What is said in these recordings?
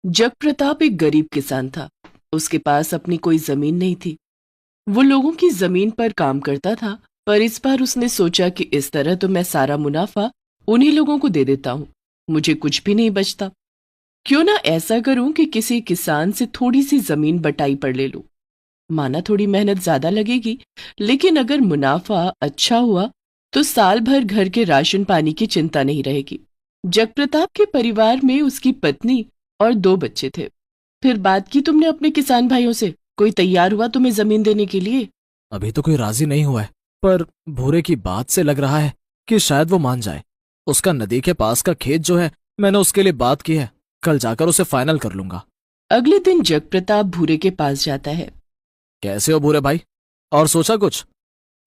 जग प्रताप एक गरीब किसान था। उसके पास अपनी कोई जमीन नहीं थी। वो लोगों की जमीन पर काम करता था, पर इस बार उसने सोचा कि इस तरह तो मैं सारा मुनाफा उन्हीं लोगों को दे देता हूँ, मुझे कुछ भी नहीं बचता। क्यों ना ऐसा करूं कि किसी किसान से थोड़ी सी जमीन बटाई पर ले लूं। माना थोड़ी मेहनत ज्यादा लगेगी, लेकिन अगर मुनाफा अच्छा हुआ तो साल भर घर के राशन पानी की चिंता नहीं रहेगी। जगप्रताप के परिवार में उसकी पत्नी और दो बच्चे थे। फिर बात की तुमने अपने किसान भाइयों से? कोई तैयार हुआ तुम्हें जमीन देने के लिए? अभी तो कोई राजी नहीं हुआ है, पर भूरे की बात से लग रहा है कि शायद वो मान जाए। उसका नदी के पास का खेत जो है, मैंने उसके लिए बात की है। कल जाकर उसे फाइनल कर लूंगा। अगले दिन जगप्रताप भूरे के पास जाता है। कैसे हो भूरे भाई? और सोचा कुछ?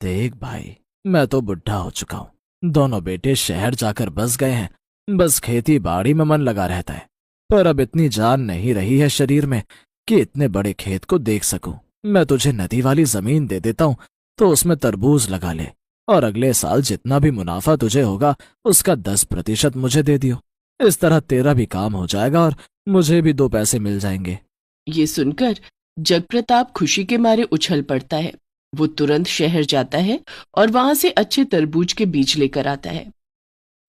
देख भाई, मैं तो बुढ़ा हो चुका हूँ। दोनों बेटे शहर जाकर बस गए हैं। बस खेती बाड़ी में मन लगा रहता है। पर अब इतनी जान नहीं रही है शरीर में कि इतने बड़े खेत को देख सकूं। मैं तुझे नदी वाली जमीन दे देता हूँ, तो उसमें तरबूज लगा ले। और अगले साल जितना भी मुनाफा तुझे होगा, उसका 10% मुझे दे दियो। इस तरह तेरा भी काम हो जाएगा और मुझे भी 2 पैसे मिल जाएंगे। ये सुनकर जगप्रताप खुशी के मारे उछल पड़ता है। वो तुरंत शहर जाता है और वहां से अच्छे तरबूज के बीज लेकर आता है।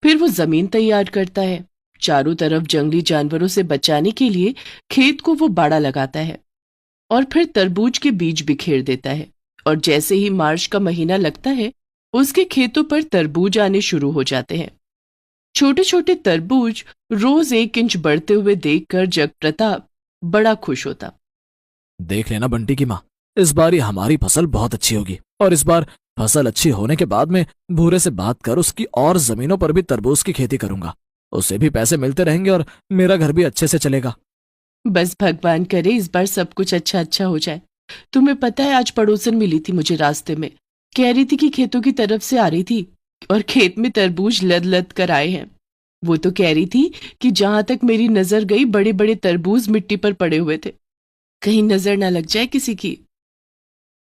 फिर वो जमीन तैयार करता है। चारों तरफ जंगली जानवरों से बचाने के लिए खेत को वो बाड़ा लगाता है और फिर तरबूज के बीज बिखेर देता है। और जैसे ही मार्च का महीना लगता है, उसके खेतों पर तरबूज आने शुरू हो जाते हैं। छोटे छोटे तरबूज रोज 1 इंच बढ़ते हुए देखकर जगप्रताप बड़ा खुश होता। देख लेना बंटी की माँ, इस बार ही हमारी फसल बहुत अच्छी होगी। और इस बार फसल अच्छी होने के बाद में भूरे से बात कर उसकी और जमीनों पर भी तरबूज की खेती करूंगा। उसे भी पैसे मिलते रहेंगे और मेरा घर भी अच्छे से चलेगा। बस भगवान करे इस बार सब कुछ अच्छा अच्छा हो जाए। तुम्हें पता है, आज पड़ोसन मिली थी मुझे रास्ते में। कह रही थी कि खेतों की तरफ से आ रही थी और खेत में तरबूज लद लद कर आए हैं। वो तो कह रही थी कि जहां तक मेरी नजर गई बड़े बड़े तरबूज मिट्टी पर पड़े हुए थे, कहीं नजर ना लग जाए किसी की।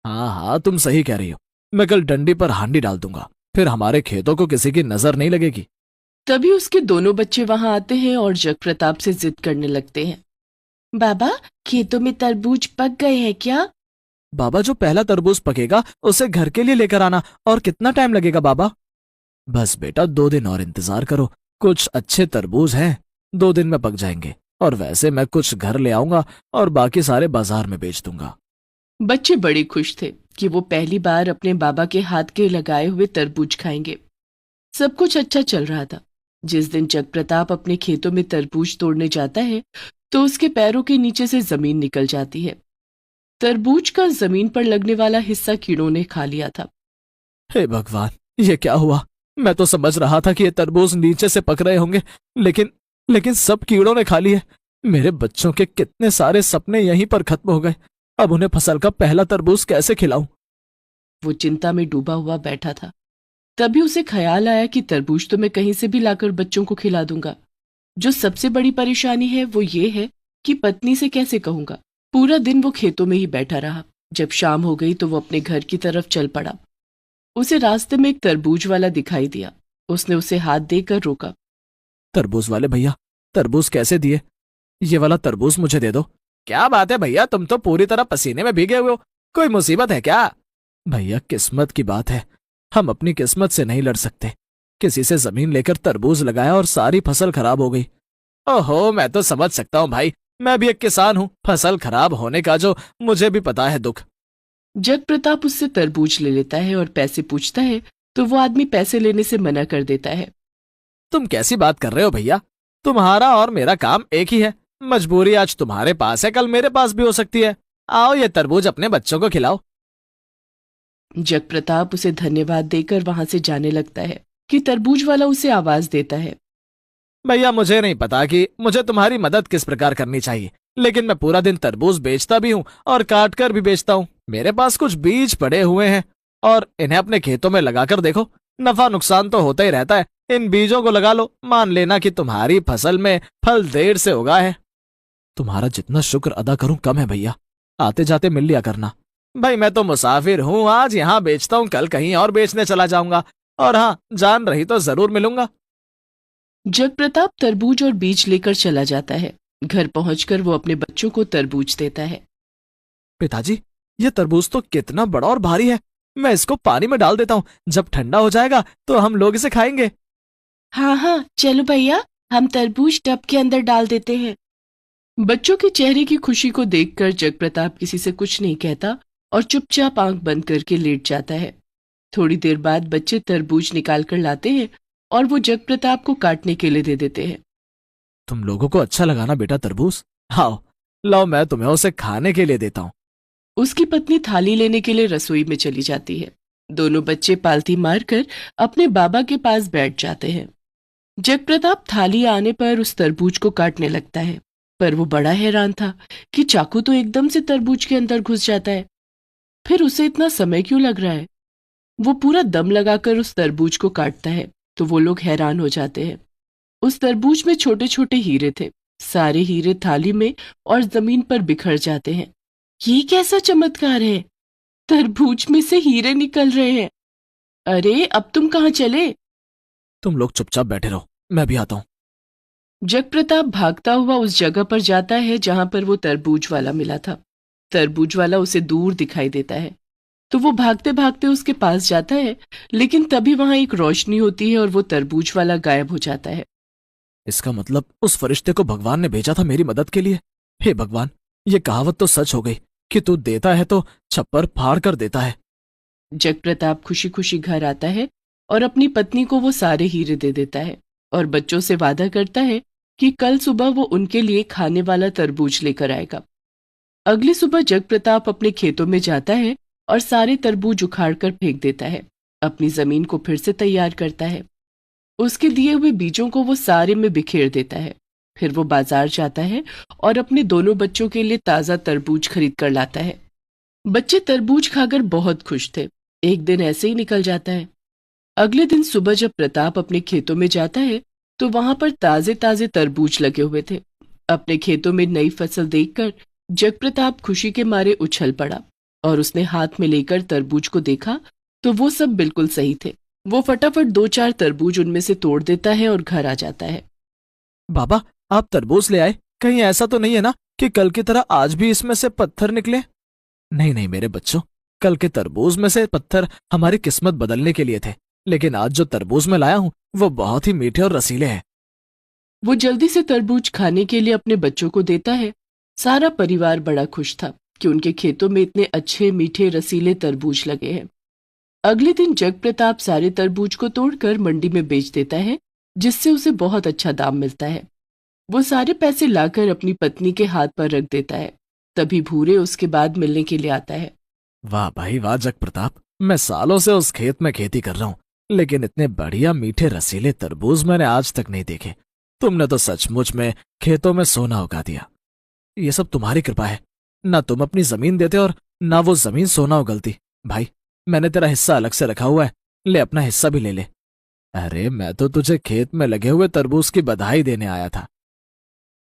हाँ हाँ, तुम सही कह रही हो। मैं कल डंडी पर हांडी डाल दूंगा, फिर हमारे खेतों को किसी की नजर नहीं लगेगी। तभी उसके दोनों बच्चे वहां आते हैं और जगप्रताप से जिद करने लगते हैं। बाबा, खेतों में तरबूज पक गए हैं क्या? बाबा, जो पहला तरबूज पकेगा उसे घर के लिए लेकर आना। और कितना टाइम लगेगा बाबा? बस बेटा, 2 दिन और इंतजार करो। कुछ अच्छे तरबूज हैं, 2 दिन में पक जाएंगे। और वैसे मैं कुछ घर ले आऊंगा और बाकी सारे बाजार में बेच दूंगा। बच्चे बड़े खुश थे कि वो पहली बार अपने बाबा के हाथ के लगाए हुए तरबूज खाएंगे। सब कुछ अच्छा चल रहा था। जिस दिन जगप्रताप अपने खेतों में तरबूज तोड़ने जाता है, तो उसके पैरों के नीचे से जमीन निकल जाती है। तरबूज का जमीन पर लगने वाला हिस्सा कीड़ों ने खा लिया था। हे भगवान, ये क्या हुआ? मैं तो समझ रहा था कि ये तरबूज नीचे से पक रहे होंगे, लेकिन लेकिन सब कीड़ों ने खा लिए। मेरे बच्चों के कितने सारे सपने यहीं पर खत्म हो गए। अब उन्हें फसल का पहला तरबूज कैसे खिलाऊं? वो चिंता में डूबा हुआ बैठा था। तभी उसे ख्याल आया कि तरबूज तो मैं कहीं से भी लाकर बच्चों को खिला दूंगा। जो सबसे बड़ी परेशानी है वो ये है कि पत्नी से कैसे कहूंगा। पूरा दिन वो खेतों में ही बैठा रहा। जब शाम हो गई तो वो अपने घर की तरफ चल पड़ा। उसे रास्ते में एक तरबूज वाला दिखाई दिया। उसने उसे हाथ देकर रोका। तरबूज वाले भैया, तरबूज कैसे दिए? ये वाला तरबूज मुझे दे दो। क्या बात है भैया, तुम तो पूरी तरह पसीने में भीगे हुए हो। कोई मुसीबत है क्या? भैया, किस्मत की बात है। हम अपनी किस्मत से नहीं लड़ सकते। किसी से जमीन लेकर तरबूज लगाया और सारी फसल खराब हो गई। ओहो, मैं तो समझ सकता हूँ भाई। मैं भी एक किसान हूँ। फसल खराब होने का जो मुझे भी पता है दुख। जग प्रताप उससे तरबूज ले लेता है और पैसे पूछता है, तो वो आदमी पैसे लेने से मना कर देता है। तुम कैसी बात कर रहे हो भैया? तुम्हारा और मेरा काम एक ही है। मजबूरी आज तुम्हारे पास है, कल मेरे पास भी हो सकती है। आओ, ये तरबूज अपने बच्चों को खिलाओ। जग प्रताप उसे धन्यवाद देकर वहां से जाने लगता है कि तरबूज वाला उसे आवाज देता है। भैया, मुझे नहीं पता कि मुझे तुम्हारी मदद किस प्रकार करनी चाहिए, लेकिन मैं पूरा दिन तरबूज बेचता भी हूँ और काट कर भी बेचता हूँ। मेरे पास कुछ बीज पड़े हुए हैं और इन्हें अपने खेतों में लगाकर देखो। नफा नुकसान तो होता ही रहता है। इन बीजों को लगा लो, मान लेना कि तुम्हारी फसल में फल देर से उगा है। तुम्हारा जितना शुक्र अदा करूं कम है भैया। आते जाते मिल लिया करना। भाई, मैं तो मुसाफिर हूँ, आज यहाँ बेचता हूँ, कल कहीं और बेचने चला जाऊंगा। और हाँ, जान रही तो जरूर मिलूंगा। जग प्रताप तरबूज और बीज लेकर चला जाता है। घर पहुंचकर वो अपने बच्चों को तरबूज देता है। पिताजी, ये तरबूज तो कितना बड़ा और भारी है। मैं इसको पानी में डाल देता हूँ, जब ठंडा हो जाएगा तो हम लोग इसे खाएंगे। हाँ हाँ, चलो भैया, हम तरबूज टब के अंदर डाल देते हैं। बच्चों के चेहरे की खुशी को देखकर जगप्रताप किसी से कुछ नहीं कहता और चुपचाप आंख बंद करके लेट जाता है। थोड़ी देर बाद बच्चे तरबूज निकाल कर लाते हैं और वो जगप्रताप को काटने के लिए दे देते हैं। तुम लोगों को अच्छा लगा ना बेटा तरबूज? आओ, लाओ, मैं तुम्हें उसे खाने के लिए देता हूँ। उसकी पत्नी थाली लेने के लिए रसोई में चली जाती है। दोनों बच्चे पालती मारकर अपने बाबा के पास बैठ जाते हैं। जगप्रताप थाली आने पर उस तरबूज को काटने लगता है, पर वो बड़ा हैरान था कि चाकू तो एकदम से तरबूज के अंदर घुस जाता है। फिर उसे इतना समय क्यों लग रहा है? वो पूरा दम लगाकर उस तरबूज को काटता है तो वो लोग हैरान हो जाते हैं। उस तरबूज में छोटे छोटे हीरे थे। सारे हीरे थाली में और जमीन पर बिखर जाते हैं। ये कैसा चमत्कार है? तरबूज में से हीरे निकल रहे हैं। अरे, अब तुम कहाँ चले? तुम लोग चुपचाप बैठे रहो, मैं भी आता हूँ। जगप्रताप भागता हुआ उस जगह पर जाता है जहां पर वो तरबूज वाला मिला था। तरबूज वाला उसे दूर दिखाई देता है तो वो भागते भागते उसके पास जाता है, लेकिन तभी वहां एक रोशनी होती है और वो तरबूज वाला गायब हो जाता है। इसका मतलब उस फरिश्ते को भगवान ने भेजा था मेरी मदद के लिए। हे भगवान, ये कहावत तो सच हो गई कि तू देता है तो छप्पर फाड़ कर देता है। जगप्रताप खुशी खुशी घर आता है और अपनी पत्नी को वो सारे हीरे दे देता है और बच्चों से वादा करता है कि कल सुबह वो उनके लिए खाने वाला तरबूज लेकर आएगा। अगली सुबह जगप्रताप अपने खेतों में जाता है और सारे तरबूज उखाड़ कर फेंक देता है। अपनी जमीन को फिर से तैयार करता है। उसके दिए हुए बीजों को वो सारे में बिखेर देता है। फिर वो बाजार जाता है और अपने दोनों बच्चों के लिए ताजा तरबूज खरीद कर लाता है। बच्चे तरबूज खाकर बहुत खुश थे। एक दिन ऐसे ही निकल जाता है। अगले दिन सुबह जब प्रताप अपने खेतों में जाता है तो वहां पर ताजे ताजे तरबूज लगे हुए थे। अपने खेतों में नई फसल देखकर जगप्रताप खुशी के मारे उछल पड़ा और उसने हाथ में लेकर तरबूज को देखा तो वो सब बिल्कुल सही थे। वो फटाफट 2-4 तरबूज उनमें से तोड़ देता है और घर आ जाता है। बाबा, आप तरबूज ले आए? कहीं ऐसा तो नहीं है ना कि कल की तरह आज भी इसमें से पत्थर निकले? नहीं नहीं मेरे बच्चों, कल के तरबूज में से पत्थर हमारी किस्मत बदलने के लिए थे, लेकिन आज जो तरबूज मैं लाया हूँ वो बहुत ही मीठे और रसीले हैं। वो जल्दी से तरबूज खाने के लिए अपने बच्चों को देता है। सारा परिवार बड़ा खुश था कि उनके खेतों में इतने अच्छे मीठे रसीले तरबूज लगे हैं। अगले दिन जगप्रताप सारे तरबूज को तोड़कर मंडी में बेच देता है, जिससे उसे बहुत अच्छा दाम मिलता है। वो सारे पैसे लाकर अपनी पत्नी के हाथ पर रख देता है। तभी भूरे उसके बाद मिलने के लिए आता है। वाह भाई वाह जगप्रताप, मैं सालों से उस खेत में खेती कर रहा हूँ, लेकिन इतने बढ़िया मीठे रसीले तरबूज मैंने आज तक नहीं देखे। तुमने तो सचमुच में खेतों में सोना उगा दिया। ये सब तुम्हारी कृपा है। ना तुम अपनी जमीन देते और ना वो जमीन सोना उगलती। भाई, मैंने तेरा हिस्सा अलग से रखा हुआ है, ले अपना हिस्सा भी ले ले। अरे, मैं तो तुझे खेत में लगे हुए तरबूज की बधाई देने आया था।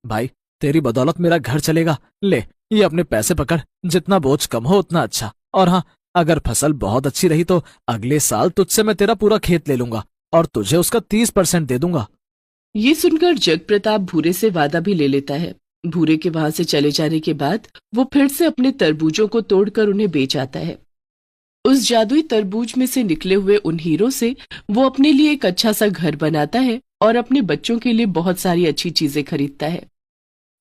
भाई, तेरी बदौलत मेरा घर चलेगा। ले, ये अपने पैसे पकड़, जितना बोझ कम हो उतना अच्छा। और हाँ, अगर फसल बहुत अच्छी रही तो अगले साल तुझसे मैं तेरा पूरा खेत ले लूंगा और तुझे उसका 30% दे दूंगा। ये सुनकर जगप्रताप भूरे से वादा भी ले लेता है। भूरे के वहां से चले जाने के बाद वो फिर से अपने तरबूजों को तोड़कर उन्हें बेच आता है। उस जादुई तरबूज में से निकले हुए उन हीरों से वो अपने लिए एक अच्छा सा घर बनाता है और अपने बच्चों के लिए बहुत सारी अच्छी चीजें खरीदता है।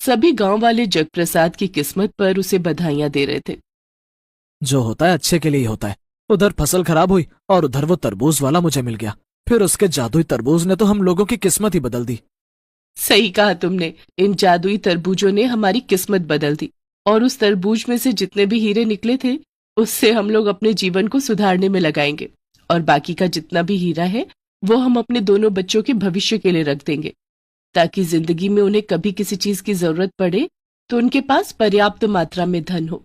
सभी गांव वाले जगप्रसाद की किस्मत पर उसे बधाइयां दे रहे थे। जो होता है अच्छे के लिए ही होता है। उधर फसल खराब हुई और उधर वो तरबूज वाला मुझे मिल गया। फिर उसके जादुई तरबूज ने तो हम लोगों की किस्मत ही बदल दी। सही कहा तुमने। इन जादुई तरबूजों ने हमारी किस्मत बदल दी और उस तरबूज में से जितने भी हीरे निकले थे उससे हम लोग अपने जीवन को सुधारने में लगाएंगे और बाकी का जितना भी हीरा है वो हम अपने दोनों बच्चों के भविष्य के लिए रख देंगे, ताकि जिंदगी में उन्हें कभी किसी चीज की जरूरत पड़े तो उनके पास पर्याप्त मात्रा में धन हो।